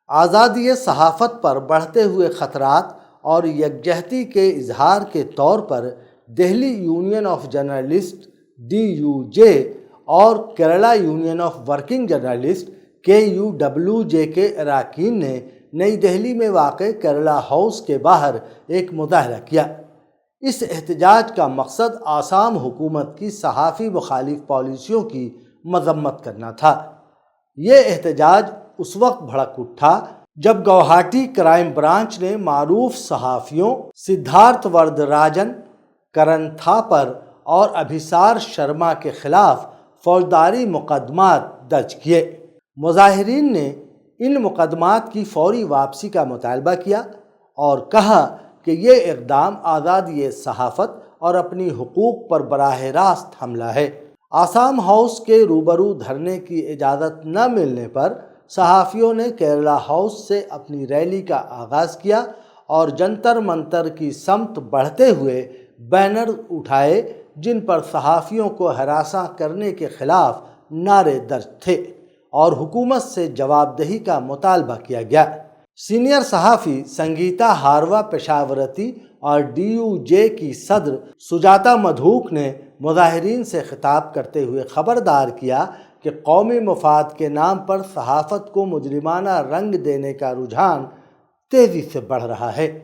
آزادی صحافت پر بڑھتے ہوئے خطرات اور یکجہتی کے اظہار کے طور پر Delhi union of journalist DUJ اور Kerala union of working journalist KUWJ کے اراکین نے نئی دہلی میں واقع کیرلا ہاؤس کے باہر ایک مظاہرہ کیا۔ اس احتجاج کا مقصد آسام حکومت کی صحافی مخالف پالیسیوں کی مذمت کرنا تھا۔ یہ احتجاج اس وقت بھڑک اٹھا جب گوہاٹی کرائم برانچ نے معروف صحافیوں سدھارتھ وردراجن، کرن تھاپر اور ابھیسار شرما کے خلاف فوجداری مقدمات درج کیے۔ مظاہرین نے ان مقدمات کی فوری واپسی کا مطالبہ کیا اور کہا کہ یہ اقدام آزادی صحافت اور اپنی حقوق پر براہ راست حملہ ہے۔ آسام ہاؤس کے روبرو دھرنے کی اجازت نہ ملنے پر صحافیوں نے کیرلا ہاؤس سے اپنی ریلی کا آغاز کیا اور جنتر منتر کی سمت بڑھتے ہوئے بینر اٹھائے جن پر صحافیوں کو ہراساں کرنے کے خلاف نعرے درج تھے اور حکومت سے جواب دہی کا مطالبہ کیا گیا۔ سینئر صحافی سنگیتا ہاروا پیشاورتی اور DUJ کی صدر سجاتا مدھوک نے مظاہرین سے خطاب کرتے ہوئے خبردار کیا کہ قومی مفاد کے نام پر صحافت کو مجرمانہ رنگ دینے کا رجحان تیزی سے بڑھ رہا ہے۔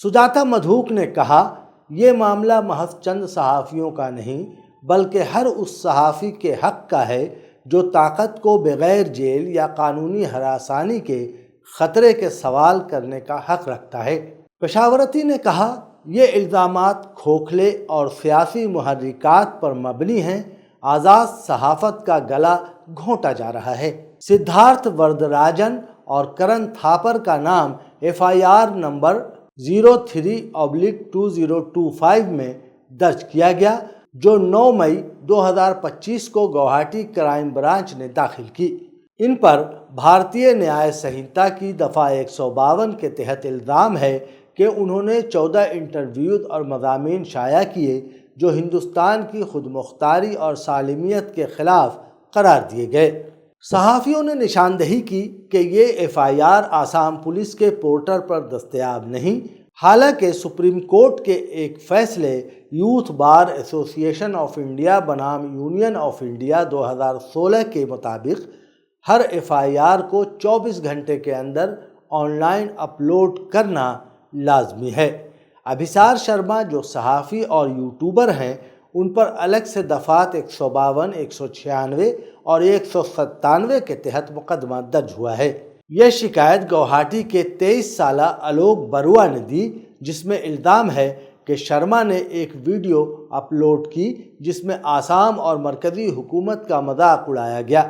سجاتا مدھوک نے کہا، یہ معاملہ محض چند صحافیوں کا نہیں بلکہ ہر اس صحافی کے حق کا ہے جو طاقت کو بغیر جیل یا قانونی ہراسانی کے خطرے کے سوال کرنے کا حق رکھتا ہے۔ پیشاورتی نے کہا، یہ الزامات کھوکھلے اور سیاسی محرکات پر مبنی ہیں۔ آزاد صحافت کا گلا گھونٹا جا رہا ہے۔ سدھارتھ وردراجن اور کرن تھاپر کا نام FIR نمبر 03/2025 میں درج کیا گیا جو 9 مئی 2025 کو گوہاٹی کرائم برانچ نے داخل کی۔ ان پر بھارتیہ نیائے سنہتا کی دفعہ 152 کے تحت الزام ہے کہ انہوں نے 14 انٹرویوز اور مضامین شائع کیے جو ہندوستان کی خود مختاری اور سالمیت کے خلاف قرار دیے گئے۔ صحافیوں نے نشاندہی کی کہ یہ FIR آسام پولیس کے پورٹل پر دستیاب نہیں، حالانکہ سپریم کورٹ کے ایک فیصلے youth bar association of India بنام یونین آف انڈیا 2016 کے مطابق ہر FIR کو 24 گھنٹے کے اندر آن لائن اپلوڈ کرنا لازمی ہے۔ ابھیسار شرما جو صحافی اور یوٹیوبر ہیں، ان پر الگ سے دفعات 152، 196 اور 197 کے تحت مقدمہ درج ہوا ہے۔ یہ شکایت گوہاٹی کے 23 سالہ الوک بروا نے دی، جس میں الزام ہے کہ شرما نے ایک ویڈیو اپلوڈ کی جس میں آسام اور مرکزی حکومت کا مذاق اڑایا گیا۔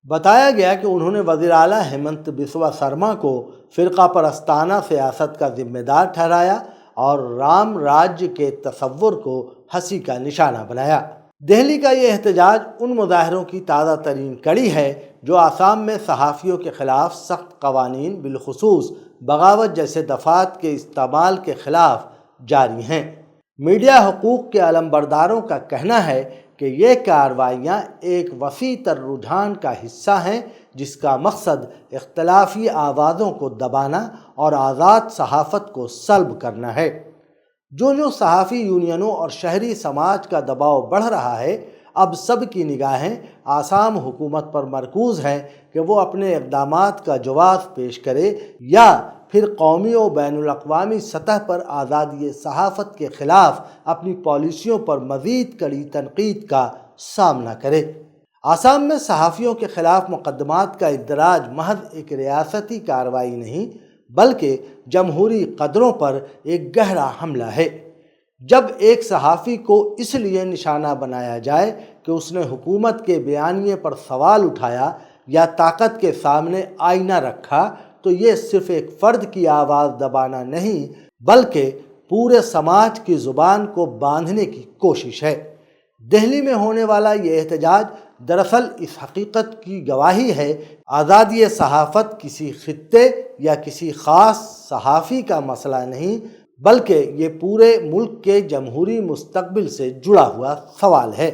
بتایا گیا کہ انہوں نے وزیر اعلیٰ ہیمنت بسوا سرما کو فرقہ پرستانہ سیاست کا ذمہ دار ٹھہرایا اور رام راجیہ کے تصور کو ہنسی کا نشانہ بنایا۔ دہلی کا یہ احتجاج ان مظاہروں کی تازہ ترین کڑی ہے جو آسام میں صحافیوں کے خلاف سخت قوانین بالخصوص بغاوت جیسے دفعات کے استعمال کے خلاف جاری ہیں۔ میڈیا حقوق کے علمبرداروں کا کہنا ہے کہ یہ کارروائیاں ایک وسیع تر رجحان کا حصہ ہیں جس کا مقصد اختلافی آوازوں کو دبانا اور آزاد صحافت کو سلب کرنا ہے۔ جو صحافی یونینوں اور شہری سماج کا دباؤ بڑھ رہا ہے، اب سب کی نگاہیں آسام حکومت پر مرکوز ہیں کہ وہ اپنے اقدامات کا جواز پیش کرے یا پھر قومی و بین الاقوامی سطح پر آزادی صحافت کے خلاف اپنی پالیسیوں پر مزید کڑی تنقید کا سامنا کرے۔ آسام میں صحافیوں کے خلاف مقدمات کا اندراج محض ایک ریاستی کارروائی نہیں بلکہ جمہوری قدروں پر ایک گہرا حملہ ہے۔ جب ایک صحافی کو اس لیے نشانہ بنایا جائے کہ اس نے حکومت کے بیانیے پر سوال اٹھایا یا طاقت کے سامنے آئینہ رکھا تو یہ صرف ایک فرد کی آواز دبانا نہیں بلکہ پورے سماج کی زبان کو باندھنے کی کوشش ہے۔ دہلی میں ہونے والا یہ احتجاج دراصل اس حقیقت کی گواہی ہے، آزادی صحافت کسی خطے یا کسی خاص صحافی کا مسئلہ نہیں بلکہ یہ پورے ملک کے جمہوری مستقبل سے جڑا ہوا سوال ہے۔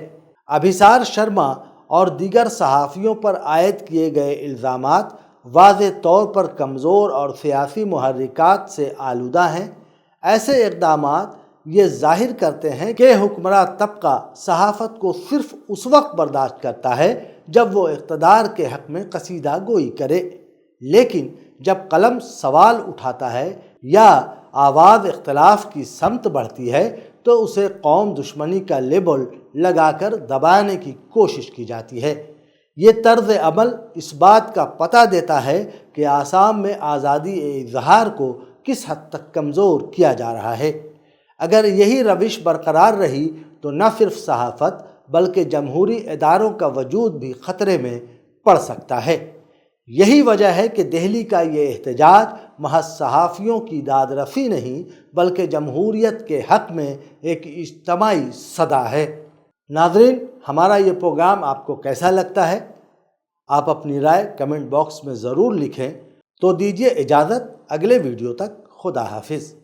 ابھیسار شرما اور دیگر صحافیوں پر عائد کیے گئے الزامات واضح طور پر کمزور اور سیاسی محرکات سے آلودہ ہیں۔ ایسے اقدامات یہ ظاہر کرتے ہیں کہ حکمراں طبقہ صحافت کو صرف اس وقت برداشت کرتا ہے جب وہ اقتدار کے حق میں قصیدہ گوئی کرے، لیکن جب قلم سوال اٹھاتا ہے یا آواز اختلاف کی سمت بڑھتی ہے تو اسے قوم دشمنی کا لیبل لگا کر دبانے کی کوشش کی جاتی ہے۔ یہ طرز عمل اس بات کا پتہ دیتا ہے کہ آسام میں آزادی اظہار کو کس حد تک کمزور کیا جا رہا ہے۔ اگر یہی روش برقرار رہی تو نہ صرف صحافت بلکہ جمہوری اداروں کا وجود بھی خطرے میں پڑ سکتا ہے۔ یہی وجہ ہے کہ دہلی کا یہ احتجاج محض صحافیوں کی داد رسی نہیں بلکہ جمہوریت کے حق میں ایک اجتماعی صدا ہے۔ ناظرین، ہمارا یہ پروگرام آپ کو کیسا لگتا ہے؟ آپ اپنی رائے کمنٹ باکس میں ضرور لکھیں۔ تو دیجیے اجازت، اگلے ویڈیو تک خدا حافظ۔